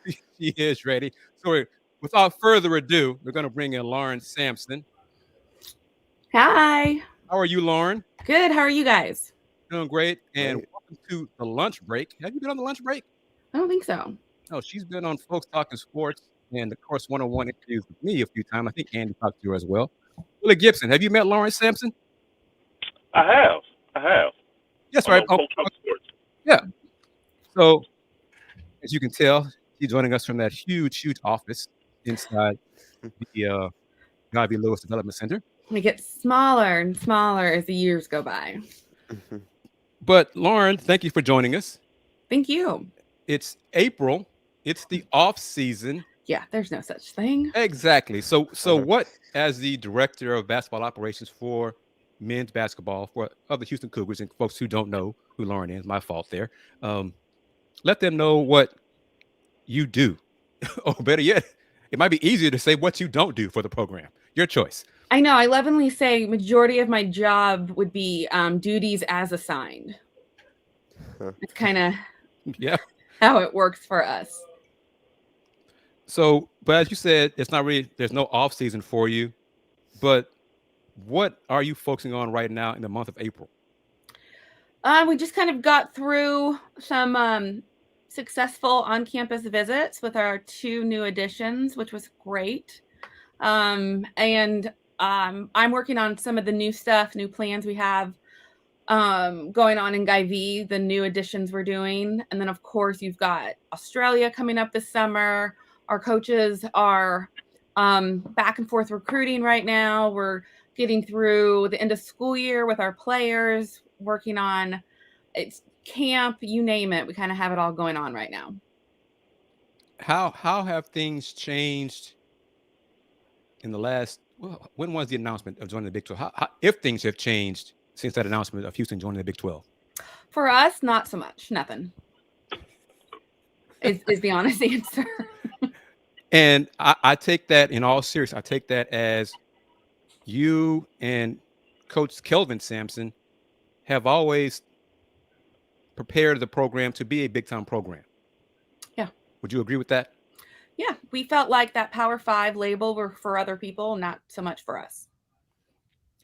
She is ready. So without further ado, we're going to bring in Lauren Sampson. Hi. How are you, Lauren? Good. How are you guys? Doing great. And Great. welcome to the lunch break. Have you been on the lunch break? I don't think so. No, she's been on Folks Talking Sports and, of course, one-on-one interviews with me a few times. I think Andy talked to her as well. Willy Gibson, have you met Lauren Sampson? I have. I have. Yes, On right. the Oh, Coach Talk Sports. yeah. So, as you can tell, she's joining us from that huge office inside the Guy V. Lewis Development Center. It gets smaller and smaller as the years go by. But, Lauren, thank you for joining us. Thank you. It's April. It's the off season. Yeah, there's no such thing. Exactly. So what, as the director of basketball operations for men's basketball for other Houston Cougars, and folks who don't know who Lauren is, my fault there, let them know what you do. Or better yet, it might be easier to say what you don't do for the program. Your choice. I know. I lovingly say majority of my job would be duties as assigned. It's kind of how it works for us. So, but as you said, it's not really, there's no off season for you. But what are you focusing on right now in the month of April? We just kind of got through some successful on-campus visits with our 2 new additions, which was great. And I'm working on some of the new stuff, new plans we have going on in Guy V, the new additions we're doing. And then, of course, you've got Australia coming up this summer. Our coaches are back and forth recruiting right now. We're getting through the end of school year with our players, working on it's camp, you name it. We kind of have it all going on right now. How have things changed in the last, well, when was the announcement of joining the Big 12? How, if things have changed since that announcement of Houston joining the Big 12? For us, not so much. Nothing. is the honest answer. And I take that in all seriousness. I take that as you and Coach Kelvin Sampson have always prepared the program to be a big-time program. Yeah. Would you agree with that? Yeah. We felt like that Power 5 label were for other people, not so much for us.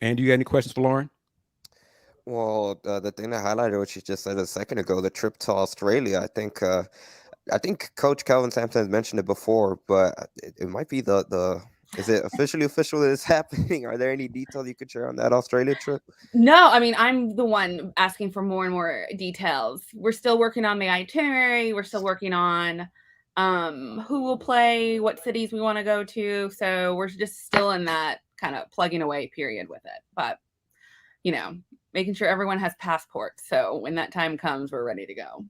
And do you have any questions for Lauren? Well, the thing that highlighted what you just said a second ago, the trip to Australia, I think Coach Kelvin Sampson has mentioned it before, but it might be is it official that it's happening? Are there any details you could share on that Australia trip? No, I mean, I'm the one asking for more and more details. We're still working on the itinerary. We're still working on who will play, what cities we want to go to. So we're just still in that kind of plugging away period with it. But, making sure everyone has passports. So when that time comes, we're ready to go.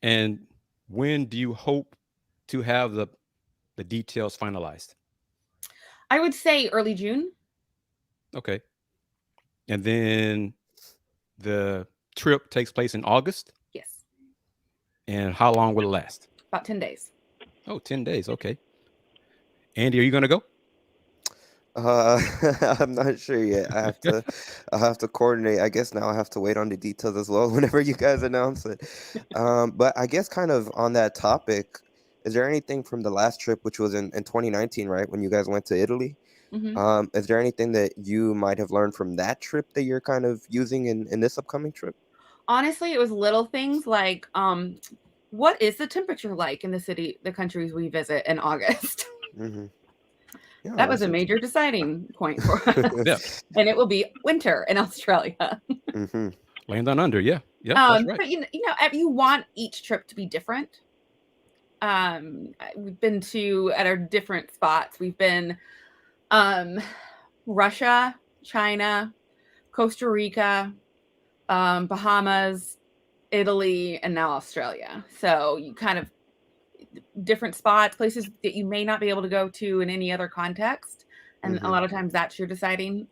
And when do you hope to have the details finalized? I would say early June. Okay. And then the trip takes place in August? Yes. And how long will it last? About 10 days. Oh, 10 days. Okay. Andy, are you going to go? I'm not sure yet. I have to coordinate. I guess now I have to wait on the details as well whenever you guys announce it. But I guess kind of on that topic, is there anything from the last trip, which was in 2019, right, when you guys went to Italy? Mm-hmm. Is there anything that you might have learned from that trip that you're kind of using in this upcoming trip? Honestly, it was little things like, what is the temperature like in the countries we visit in August? Mm-hmm. Yeah, that was a major deciding point for us. Yeah. And it will be winter in Australia. Mm-hmm. Land on under, yeah. That's right. But you want each trip to be different. We've been at our different spots. We've been Russia, China, Costa Rica, Bahamas, Italy, and now Australia. So you kind of different spots, places that you may not be able to go to in any other context. And a lot of times that's your deciding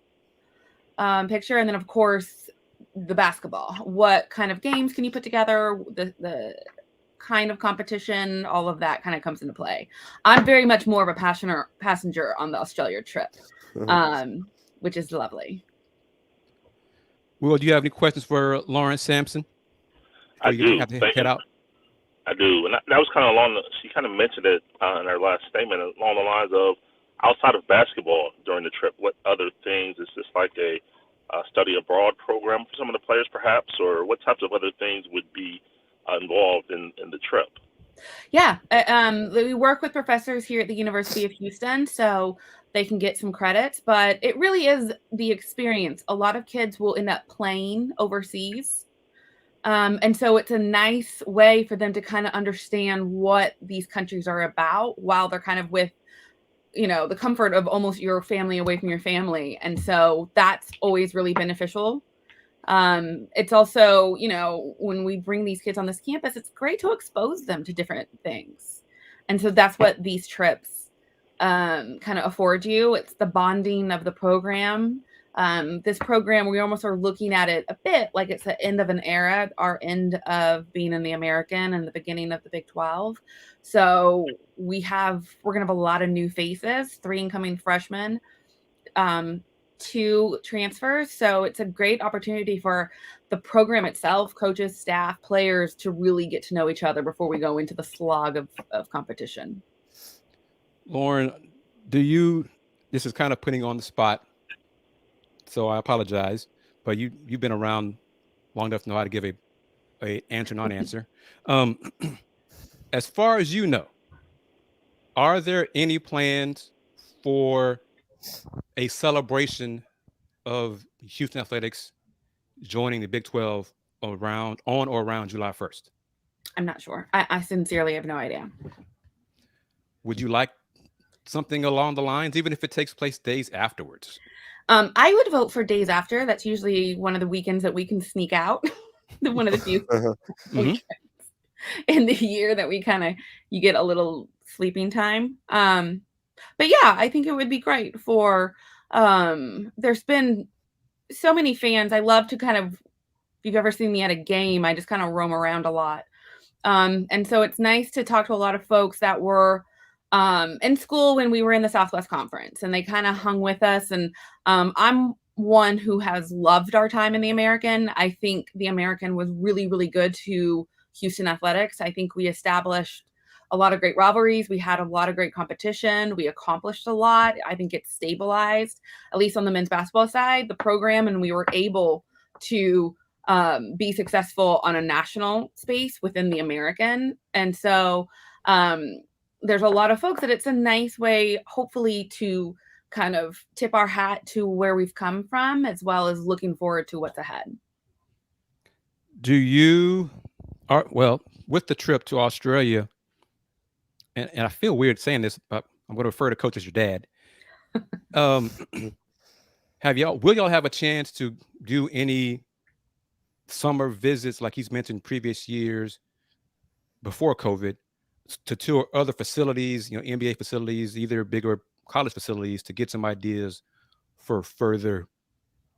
picture. And then, of course, the basketball. What kind of games can you put together? The kind of competition, all of that kind of comes into play. I'm very much more of a passenger on the Australia trip, which is lovely. Will, do you have any questions for Lauren Sampson? I do. Have to head out? I do, and that was kind of she kind of mentioned it in her last statement, along the lines of outside of basketball during the trip, what other things? Is this like a study abroad program for some of the players, perhaps, or what types of other things would be involved in the trip? Yeah, we work with professors here at the University of Houston, so they can get some credits, but it really is the experience. A lot of kids will end up playing overseas. And so it's a nice way for them to kind of understand what these countries are about while they're kind of with, the comfort of almost your family away from your family. And so that's always really beneficial. It's also, when we bring these kids on this campus, it's great to expose them to different things. And so that's what these trips kind of afford you. It's the bonding of the program. This program, we almost are looking at it a bit like it's the end of an era, our end of being in the American and the beginning of the Big 12. So we're going to have a lot of new faces, 3 incoming freshmen, 2 transfers. So it's a great opportunity for the program itself, coaches, staff, players to really get to know each other before we go into the slog of competition. Lauren, this is kind of putting on the spot, so I apologize, but you've been around long enough to know how to give a answer, non-answer. As far as you know, are there any plans for a celebration of Houston athletics joining the Big 12 on or around July 1st? I'm not sure. I sincerely have no idea. Would you like something along the lines, even if it takes place days afterwards? I would vote for days after. That's usually one of the weekends that we can sneak out. One of the few weekends in the year that you get a little sleeping time. But yeah, I think it would be great for, there's been so many fans. I love to if you've ever seen me at a game, I just kind of roam around a lot. And so it's nice to talk to a lot of folks that were in school when we were in the Southwest Conference, and they kind of hung with us. And I'm one who has loved our time in the American. I think the American was really, really good to Houston athletics. I think we established a lot of great rivalries. We had a lot of great competition. We accomplished a lot. I think it stabilized, at least on the men's basketball side, the program, and we were able to be successful on a national space within the American. And so there's a lot of folks that it's a nice way, hopefully, to kind of tip our hat to where we've come from, as well as looking forward to what's ahead. With the trip to Australia, and I feel weird saying this, but I'm going to refer to Coach as your dad. Will y'all have a chance to do any summer visits like he's mentioned previous years before COVID to tour other facilities, NBA facilities, either bigger college facilities, to get some ideas for further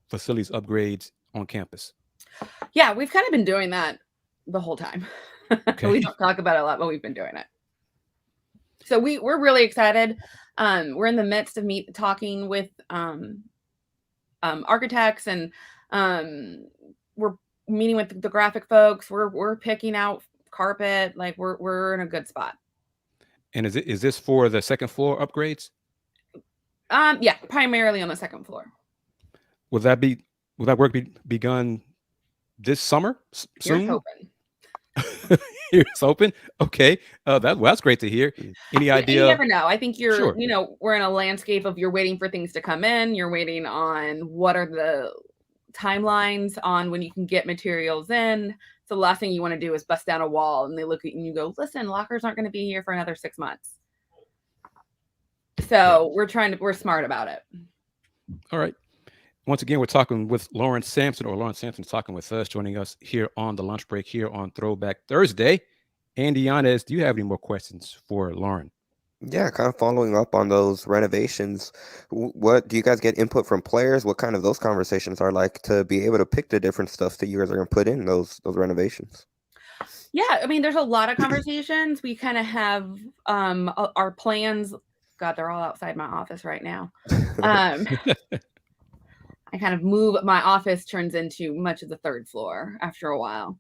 facilities upgrades on campus? Yeah, we've kind of been doing that the whole time. Okay. We don't talk about it a lot, but we've been doing it. So we're really excited. We're in the midst of talking with architects, and we're meeting with the graphic folks. We're picking out carpet. Like we're in a good spot. And is this for the second floor upgrades? Yeah, primarily on the second floor. Will that work be begun this summer soon? Here's open. Okay. That's great to hear. Any idea? You never know. I think we're in a landscape of, you're waiting for things to come in. You're waiting on what are the timelines on when you can get materials in. So the last thing you want to do is bust down a wall and they look at you and you go, listen, lockers aren't going to be here for another 6 months. So we're smart about it. All right. Once again, we're talking with Lauren Sampson, or Lauren Sampson talking with us, joining us here on the lunch break here on Throwback Thursday. Andy, Yanez, do you have any more questions for Lauren? Yeah, kind of following up on those renovations. What do you guys get input from players? What kind of those conversations are like to be able to pick the different stuff that you guys are going to put in those renovations? Yeah, I mean, there's a lot of conversations. We kind of have our plans. God, they're all outside my office right now. I kind of move, my office turns into much of the third floor after a while.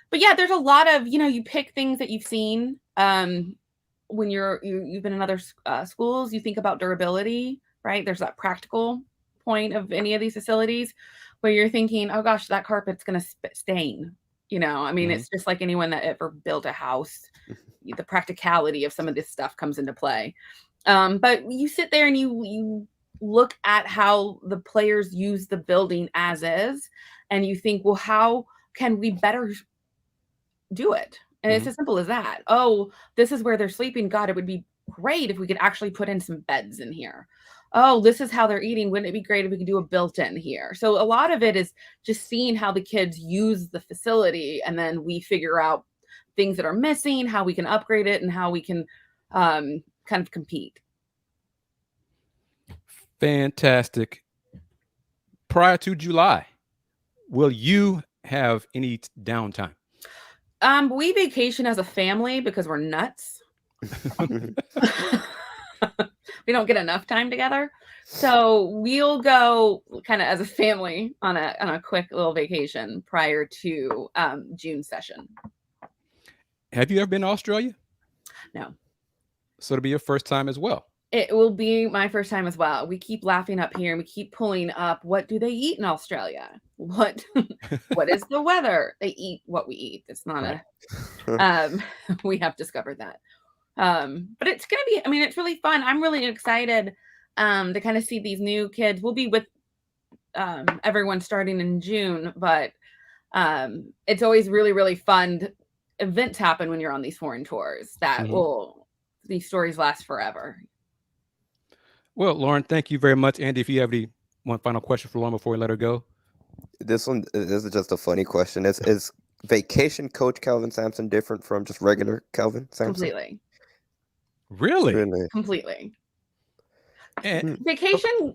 But yeah, there's a lot of, you pick things that you've seen. When you've been in other schools, you think about durability, right? There's that practical point of any of these facilities where you're thinking, oh gosh, that carpet's going to stain. I mean, it's just like anyone that ever built a house. The practicality of some of this stuff comes into play. But you sit there and you look at how the players use the building as is, and you think, well, how can we better do it? And it's as simple as that. Oh, this is where they're sleeping. God, it would be great if we could actually put in some beds in here. Oh, this is how they're eating. Wouldn't it be great if we could do a built-in here? So a lot of it is just seeing how the kids use the facility, and then we figure out things that are missing, how we can upgrade it, and how we can kind of compete. Fantastic. Prior to July, will you have any downtime? We vacation as a family because we're nuts. We don't get enough time together. So we'll go kind of as a family on a quick little vacation prior to June session. Have you ever been to Australia? No. So it'll be your first time as well. It will be my first time as well. We keep laughing up here and we keep pulling up, what do they eat in Australia? What is the weather? They eat what we eat. It's not we have discovered that. But it's going to be, I mean, it's really fun. I'm really excited to kind of see these new kids. We'll be with everyone starting in June, but it's always really, really fun. Events happen when you're on these foreign tours that these stories last forever. Well, Lauren, thank you very much. Andy, if you have one final question for Lauren before we let her go. This is just a funny question. Is vacation Coach Kelvin Sampson different from just regular Kelvin Sampson? Completely. Really? Completely. And, vacation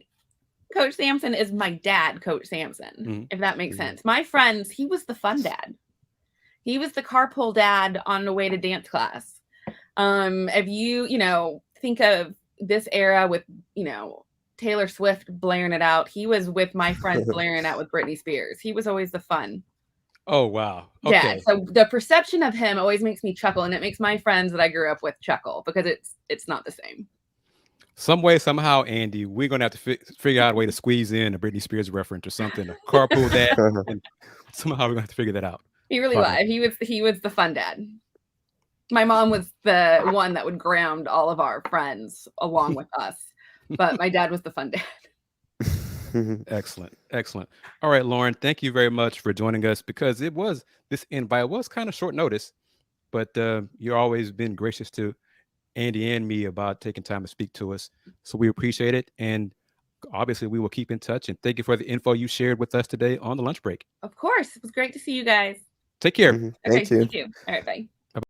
Coach Sampson is my dad, Coach Sampson, if that makes sense. My friends, he was the fun dad. He was the carpool dad on the way to dance class. If you think of this era with, Taylor Swift blaring it out, he was with my friends blaring it out with Britney Spears. He was always the fun. Oh, wow. Okay. Yeah. So the perception of him always makes me chuckle, and it makes my friends that I grew up with chuckle because it's not the same. Some way, somehow, Andy, we're going to have to figure out a way to squeeze in a Britney Spears reference or something, a carpool dad. And somehow we're going to have to figure that out. He really was. He was the fun dad. My mom was the one that would ground all of our friends along with us, but my dad was the fun dad. Excellent. All right, Lauren, thank you very much for joining us, because this invite was kind of short notice, but you've always been gracious to Andy and me about taking time to speak to us. So we appreciate it. And obviously we will keep in touch, and thank you for the info you shared with us today on the lunch break. Of course. It was great to see you guys. Take care. Thank you. You too. All right. Bye.